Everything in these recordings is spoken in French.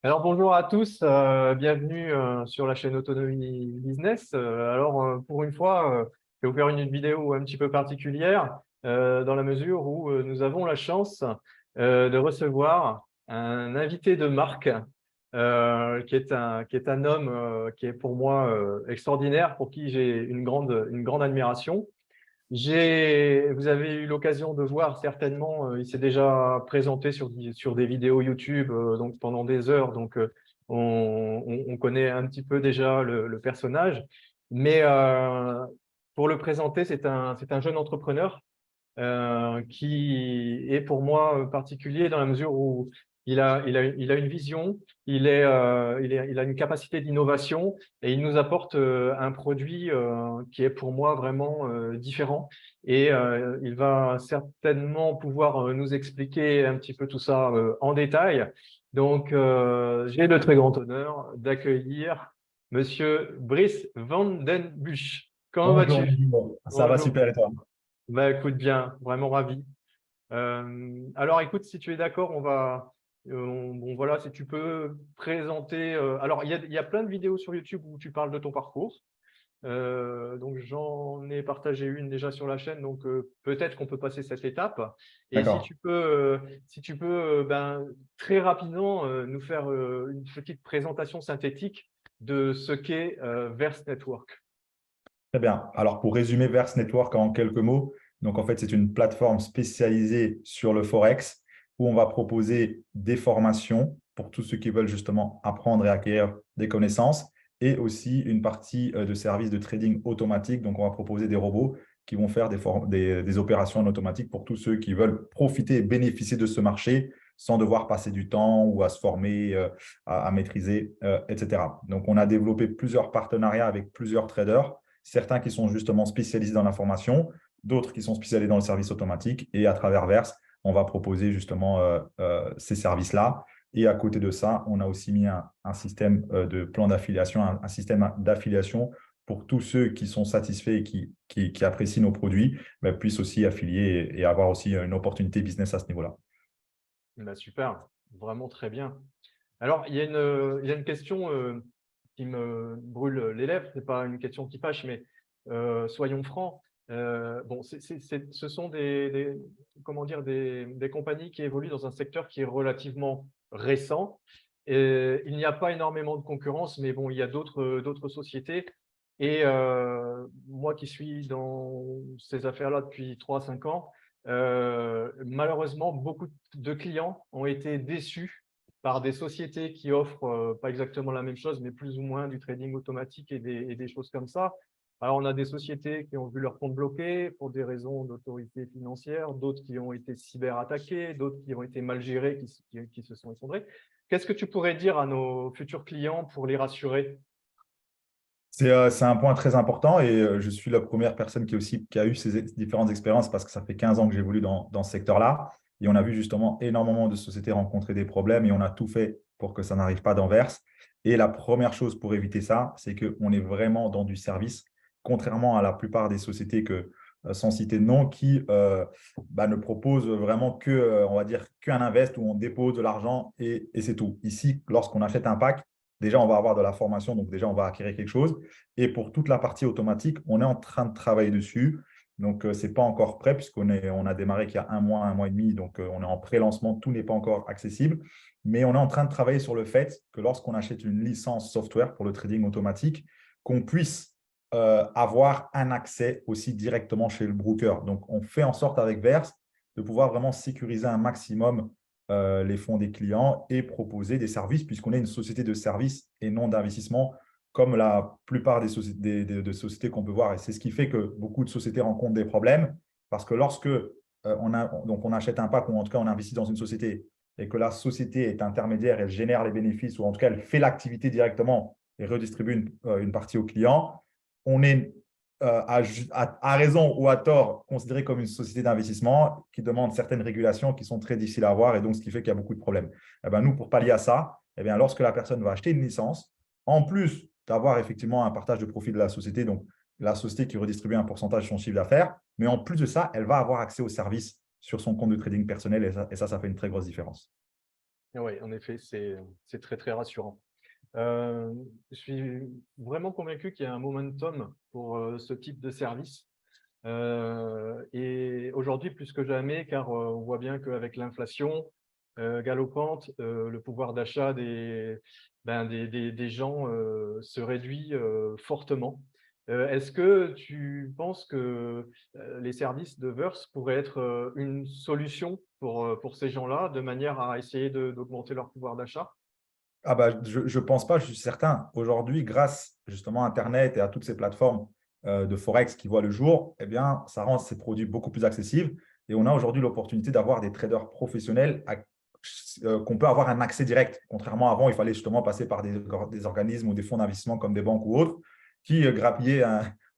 Alors bonjour à tous, bienvenue sur la chaîne Autonomie Business. Pour une fois, je vais vous faire une vidéo un petit peu particulière dans la mesure où nous avons la chance de recevoir un invité de marque qui est un homme qui est pour moi extraordinaire, pour qui j'ai une grande admiration. Vous avez eu l'occasion de voir certainement, il s'est déjà présenté sur des vidéos YouTube donc pendant des heures, donc on connaît un petit peu déjà le personnage. Mais pour le présenter, c'est un jeune entrepreneur qui est pour moi particulier dans la mesure où il a une vision, il a une capacité d'innovation et il nous apporte un produit qui est pour moi vraiment différent. Et il va certainement pouvoir nous expliquer un petit peu tout ça en détail. Donc, j'ai le très grand honneur d'accueillir Monsieur Brice Van den Busch. Comment Bonjour, vas-tu? Guillaume. Ça va Bonjour. super et toi? Bah, écoute bien, vraiment ravi. Alors, écoute, si tu es d'accord, bon, voilà, si tu peux présenter. Alors, il y a plein de vidéos sur YouTube où tu parles de ton parcours. Donc, j'en ai partagé une déjà sur la chaîne, donc peut-être qu'on peut passer cette étape. Et D'accord. si tu peux, ben, très rapidement nous faire une petite présentation synthétique de ce qu'est Verse Network. Très bien. Alors, pour résumer Verse Network en quelques mots, donc en fait, c'est une plateforme spécialisée sur le Forex où on va proposer des formations pour tous ceux qui veulent justement apprendre et acquérir des connaissances et aussi une partie de services de trading automatique. Donc, on va proposer des robots qui vont faire des opérations en automatique pour tous ceux qui veulent profiter et bénéficier de ce marché sans devoir passer du temps ou à se former, à maîtriser, etc. Donc, on a développé plusieurs partenariats avec plusieurs traders, certains qui sont justement spécialisés dans l'information, d'autres qui sont spécialisés dans le service automatique. Et à travers Verse, on va proposer justement ces services-là. Et à côté de ça, on a aussi mis un système de plan d'affiliation, un système d'affiliation pour tous ceux qui sont satisfaits et qui apprécient nos produits, ben, puissent aussi affilier et avoir aussi une opportunité business à ce niveau-là. Ben, super, vraiment très bien. Alors, il y a une question qui me brûle les lèvres. Ce n'est pas une question qui fâche, mais soyons francs. Bon, ce sont comment dire, des compagnies qui évoluent dans un secteur qui est relativement récent. Et il n'y a pas énormément de concurrence, mais bon, il y a d'autres sociétés. Et moi qui suis dans ces affaires-là depuis 3 à 5 ans, malheureusement, beaucoup de clients ont été déçus par des sociétés qui offrent pas exactement la même chose, mais plus ou moins du trading automatique et des choses comme ça. Alors, on a des sociétés qui ont vu leur compte bloqué pour des raisons d'autorité financière, d'autres qui ont été cyberattaquées, d'autres qui ont été mal gérées, qui se sont effondrées. Qu'est-ce que tu pourrais dire à nos futurs clients pour les rassurer? C'est un point très important et je suis la première personne qui a eu ces différentes expériences parce que ça fait 15 ans que j'évolue dans ce secteur-là. Et on a vu justement énormément de sociétés rencontrer des problèmes et on a tout fait pour que ça n'arrive pas d'envers. Et la première chose pour éviter ça, c'est qu'on est vraiment dans du service, contrairement à la plupart des sociétés sans citer de nom, qui ne proposent vraiment on va dire, qu'un invest où on dépose de l'argent et c'est tout. Ici, lorsqu'on achète un pack, déjà, on va avoir de la formation, donc déjà, on va acquérir quelque chose. Et pour toute la partie automatique, on est en train de travailler dessus. Donc, ce n'est pas encore prêt on a démarré qu'il y a un mois et demi. Donc, on est en pré-lancement, tout n'est pas encore accessible. Mais on est en train de travailler sur le fait que lorsqu'on achète une licence software pour le trading automatique, qu'on puisse avoir un accès aussi directement chez le broker. Donc, on fait en sorte avec Verse de pouvoir vraiment sécuriser un maximum les fonds des clients et proposer des services, puisqu'on est une société de services et non d'investissement, comme la plupart des sociétés, de sociétés qu'on peut voir. Et c'est ce qui fait que beaucoup de sociétés rencontrent des problèmes, parce que lorsque on achète un pack, ou en tout cas on investit dans une société, et que la société est intermédiaire, elle génère les bénéfices, ou en tout cas elle fait l'activité directement et redistribue une partie aux clients, on est à raison ou à tort considéré comme une société d'investissement qui demande certaines régulations qui sont très difficiles à avoir et donc ce qui fait qu'il y a beaucoup de problèmes. Eh ben, nous, pour pallier à ça, eh bien, lorsque la personne va acheter une licence, en plus d'avoir effectivement un partage de profit de la société, donc la société qui redistribue un pourcentage de son chiffre d'affaires, mais en plus de ça, elle va avoir accès aux services sur son compte de trading personnel et ça fait une très grosse différence. Oui, en effet, c'est très, très rassurant. Je suis vraiment convaincu qu'il y a un momentum pour ce type de service. Et aujourd'hui, plus que jamais, car on voit bien qu'avec l'inflation galopante, le pouvoir d'achat des gens se réduit fortement. Est-ce que tu penses que les services de Verse pourraient être une solution pour ces gens-là, de manière à essayer d'augmenter leur pouvoir d'achat? Ah bah, je ne pense pas, je suis certain. Aujourd'hui, grâce justement à Internet et à toutes ces plateformes de Forex qui voient le jour, eh bien, ça rend ces produits beaucoup plus accessibles. Et on a aujourd'hui l'opportunité d'avoir des traders professionnels qu'on peut avoir un accès direct. Contrairement à avant, il fallait justement passer par des organismes ou des fonds d'investissement comme des banques ou autres qui grappillaient,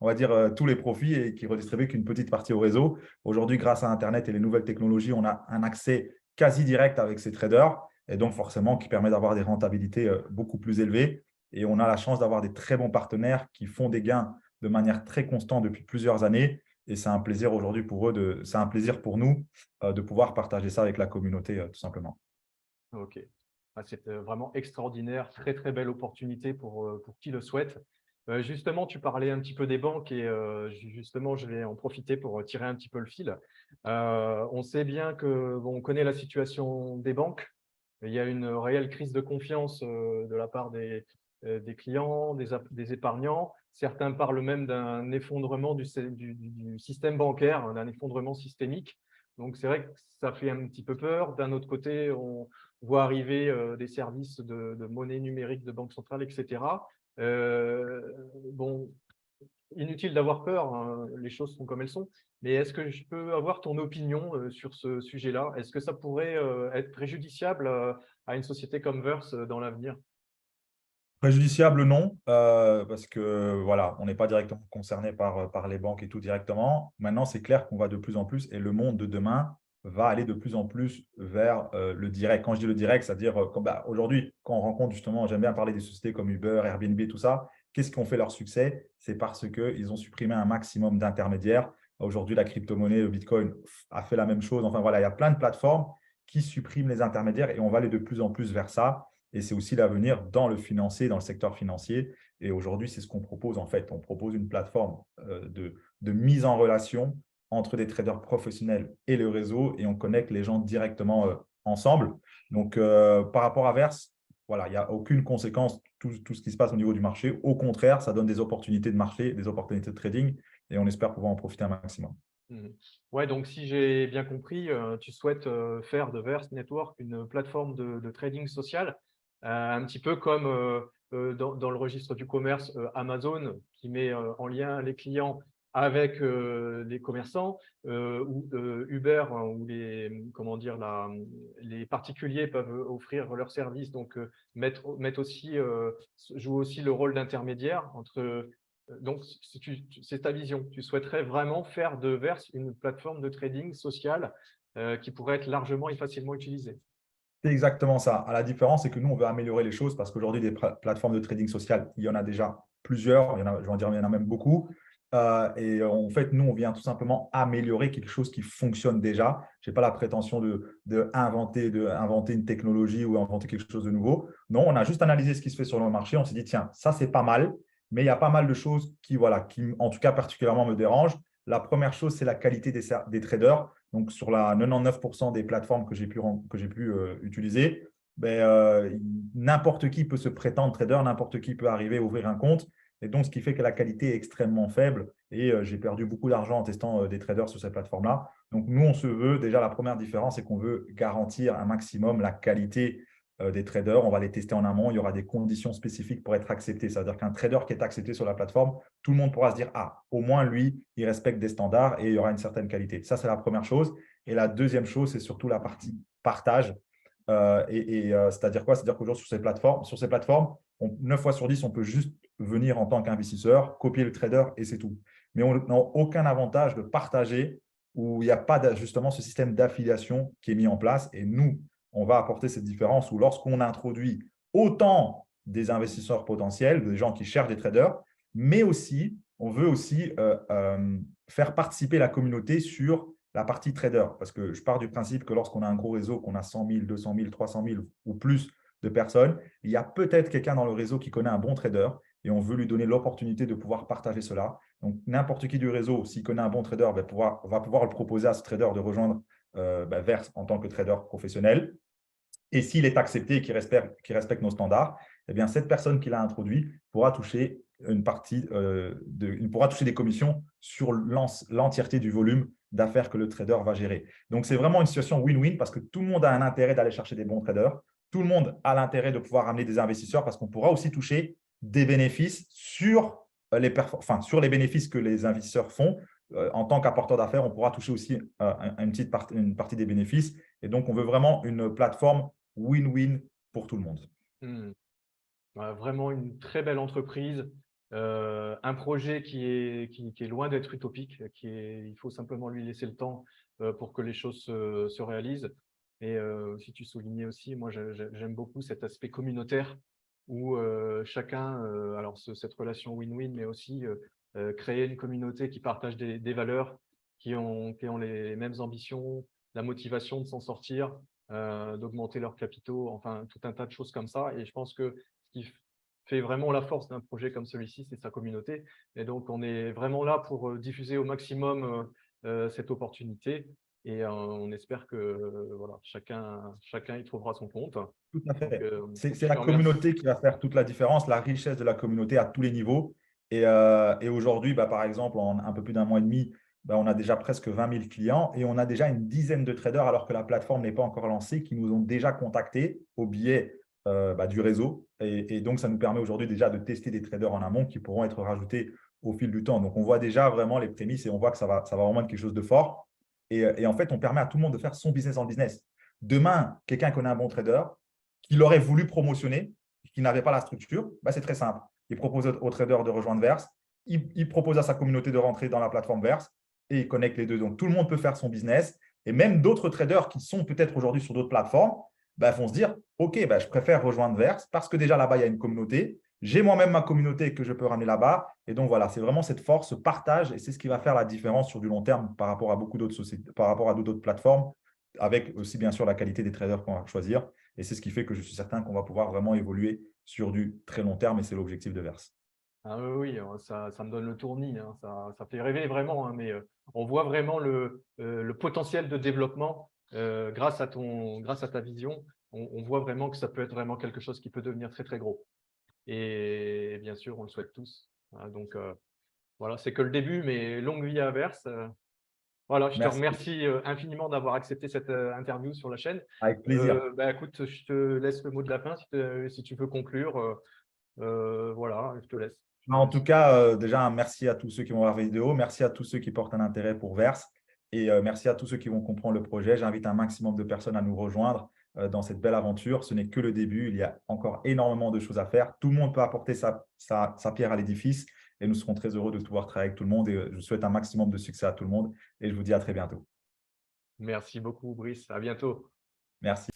on va dire, tous les profits et qui redistribuaient qu'une petite partie au réseau. Aujourd'hui, grâce à Internet et les nouvelles technologies, on a un accès quasi direct avec ces traders et donc forcément qui permet d'avoir des rentabilités beaucoup plus élevées. Et on a la chance d'avoir des très bons partenaires qui font des gains de manière très constante depuis plusieurs années. Et c'est un plaisir aujourd'hui pour eux, c'est un plaisir pour nous de pouvoir partager ça avec la communauté, tout simplement. Ok. Ah, c'est vraiment extraordinaire, très très belle opportunité pour qui le souhaite. Justement, tu parlais un petit peu des banques et justement, je vais en profiter pour tirer un petit peu le fil. On sait bien que, bon, on connaît la situation des banques. Il y a une réelle crise de confiance de la part des clients, des épargnants. Certains parlent même d'un effondrement du système bancaire, hein, d'un effondrement systémique. Donc, c'est vrai que ça fait un petit peu peur. D'un autre côté, on voit arriver des services de monnaie numérique de banque centrale, etc. Bon, inutile d'avoir peur, hein, les choses sont comme elles sont. Mais est-ce que je peux avoir ton opinion sur ce sujet-là? Est-ce que ça pourrait être préjudiciable à une société comme Verse dans l'avenir? Préjudiciable, non, parce que voilà, on n'est pas directement concerné par les banques et tout directement. Maintenant, c'est clair qu'on va de plus en plus, et le monde de demain va aller de plus en plus vers le direct. Quand je dis le direct, c'est-à-dire aujourd'hui, quand on rencontre justement, j'aime bien parler des sociétés comme Uber, Airbnb, tout ça, qu'est-ce qui ont fait leur succès? C'est parce qu'ils ont supprimé un maximum d'intermédiaires. Aujourd'hui, la crypto-monnaie, le Bitcoin a fait la même chose. Enfin voilà, il y a plein de plateformes qui suppriment les intermédiaires et on va aller de plus en plus vers ça. Et c'est aussi l'avenir dans le financier, dans le secteur financier. Et aujourd'hui, c'est ce qu'on propose en fait. On propose une plateforme de mise en relation entre des traders professionnels et le réseau et on connecte les gens directement ensemble. Donc, par rapport à Verse, voilà, il n'y a aucune conséquence tout ce qui se passe au niveau du marché. Au contraire, ça donne des opportunités de marché, des opportunités de trading et on espère pouvoir en profiter un maximum. Mhm. Ouais, donc si j'ai bien compris, tu souhaites faire de Verse Network une plateforme de trading social, un petit peu comme dans le registre du commerce Amazon, qui met en lien les clients avec les commerçants, ou Uber, hein, où comment dire, les particuliers peuvent offrir leurs services, donc mettre aussi, joue aussi le rôle d'intermédiaire entre. Donc, c'est ta vision. Tu souhaiterais vraiment faire de Verse une plateforme de trading sociale qui pourrait être largement et facilement utilisée. C'est exactement ça. À la différence, c'est que nous, on veut améliorer les choses parce qu'aujourd'hui, des plateformes de trading social, il y en a déjà plusieurs. Il y en a, je vais en dire, il y en a même beaucoup. Et en fait, nous, on vient tout simplement améliorer quelque chose qui fonctionne déjà. Je n'ai pas la prétention d'inventer une technologie ou inventer quelque chose de nouveau. Non, on a juste analysé ce qui se fait sur le marché. On s'est dit, tiens, ça, c'est pas mal. Mais il y a pas mal de choses qui, voilà, qui, en tout cas, particulièrement me dérangent. La première chose, c'est la qualité des traders. Donc, sur la 99% des plateformes que j'ai pu utiliser, ben, n'importe qui peut se prétendre trader, n'importe qui peut arriver à ouvrir un compte. Et donc, ce qui fait que la qualité est extrêmement faible. Et j'ai perdu beaucoup d'argent en testant des traders sur ces plateformes-là. Donc, nous, on se veut, déjà, la première différence, c'est qu'on veut garantir un maximum la qualité des traders. On va les tester en amont. Il y aura des conditions spécifiques pour être accepté. C'est-à-dire qu'un trader qui est accepté sur la plateforme, tout le monde pourra se dire, ah, au moins lui, il respecte des standards et il y aura une certaine qualité. Ça, c'est la première chose. Et la deuxième chose, c'est surtout la partie partage. C'est-à-dire quoi? C'est-à-dire qu'aujourd'hui, sur ces plateformes 9 fois sur 10, on peut juste venir en tant qu'investisseur, copier le trader et c'est tout. Mais on n'a aucun avantage de partager où il n'y a pas justement ce système d'affiliation qui est mis en place. Et nous, on va apporter cette différence où lorsqu'on introduit autant des investisseurs potentiels, des gens qui cherchent des traders, mais aussi, on veut aussi faire participer la communauté sur la partie trader, parce que je pars du principe que lorsqu'on a un gros réseau, qu'on a 100 000, 200 000, 300 000 ou plus de personnes, il y a peut-être quelqu'un dans le réseau qui connaît un bon trader et on veut lui donner l'opportunité de pouvoir partager cela. Donc, n'importe qui du réseau, s'il connaît un bon trader, va pouvoir le proposer à ce trader de rejoindre Verse en tant que trader professionnel. Et s'il est accepté et qu'il respecte nos standards, eh bien, cette personne qui l'a introduit pourra toucher pourra toucher des commissions sur l'entièreté du volume d'affaires que le trader va gérer. Donc, c'est vraiment une situation win-win parce que tout le monde a un intérêt d'aller chercher des bons traders. Tout le monde a l'intérêt de pouvoir amener des investisseurs parce qu'on pourra aussi toucher des bénéfices sur les bénéfices que les investisseurs font. En tant qu'apporteur d'affaires, on pourra toucher aussi une partie des bénéfices. Et donc, on veut vraiment une plateforme win-win pour tout le monde. Vraiment une très belle entreprise, un projet qui est loin d'être utopique, il faut simplement lui laisser le temps pour que les choses se réalisent. Et si tu soulignais aussi, moi j'aime beaucoup cet aspect communautaire où chacun, alors cette relation win-win, mais aussi créer une communauté qui partage des valeurs, qui ont les mêmes ambitions, la motivation de s'en sortir, d'augmenter leurs capitaux, enfin tout un tas de choses comme ça. Et je pense que ce qui fait vraiment la force d'un projet comme celui-ci, c'est sa communauté. Et donc, on est vraiment là pour diffuser au maximum cette opportunité. Et on espère que voilà, chacun y trouvera son compte. Tout à fait. Donc, C'est je la te remercie. communauté qui va faire toute la différence, la richesse de la communauté à tous les niveaux. Et aujourd'hui, par exemple, en un peu plus d'un mois et demi, on a déjà presque 20 000 clients et on a déjà une dizaine de traders alors que la plateforme n'est pas encore lancée qui nous ont déjà contactés au biais du réseau. Et donc, ça nous permet aujourd'hui déjà de tester des traders en amont qui pourront être rajoutés au fil du temps. Donc, on voit déjà vraiment les prémices et on voit que ça va vraiment être quelque chose de fort. Et en fait, on permet à tout le monde de faire son business en business. Demain, quelqu'un connaît un bon trader, qu'il aurait voulu promotionner, qui n'avait pas la structure, c'est très simple. Il propose au trader de rejoindre Verse, il propose à sa communauté de rentrer dans la plateforme Verse et il connecte les deux. Donc, tout le monde peut faire son business. Et même d'autres traders qui sont peut-être aujourd'hui sur d'autres plateformes vont se dire, OK, je préfère rejoindre Verse parce que déjà là-bas, il y a une communauté. J'ai moi-même ma communauté que je peux ramener là-bas. Et donc, voilà, c'est vraiment cette force, ce partage et c'est ce qui va faire la différence sur du long terme par rapport à beaucoup d'autres sociétés, par rapport à d'autres plateformes, avec aussi bien sûr la qualité des traders qu'on va choisir. Et c'est ce qui fait que je suis certain qu'on va pouvoir vraiment évoluer sur du très long terme et c'est l'objectif de Verse. Ah oui, ça me donne le tournis, hein, ça fait rêver vraiment, hein, mais on voit vraiment le potentiel de développement grâce à ta vision. On voit vraiment que ça peut être vraiment quelque chose qui peut devenir très, très gros. Et bien sûr, on le souhaite tous. Voilà, donc, voilà, c'est que le début, mais longue vie à Verse. Voilà, je te Merci, remercie infiniment d'avoir accepté cette interview sur la chaîne. avec plaisir. Écoute, je te laisse le mot de la fin si tu veux conclure. Voilà, je te laisse. En tout cas, déjà, merci à tous ceux qui vont voir la vidéo. Merci à tous ceux qui portent un intérêt pour Verse. Et merci à tous ceux qui vont comprendre le projet. J'invite un maximum de personnes à nous rejoindre dans cette belle aventure. Ce n'est que le début. Il y a encore énormément de choses à faire. Tout le monde peut apporter sa pierre à l'édifice. Et nous serons très heureux de pouvoir travailler avec tout le monde. Et je souhaite un maximum de succès à tout le monde. Et je vous dis à très bientôt. Merci beaucoup, Brice. À bientôt. Merci.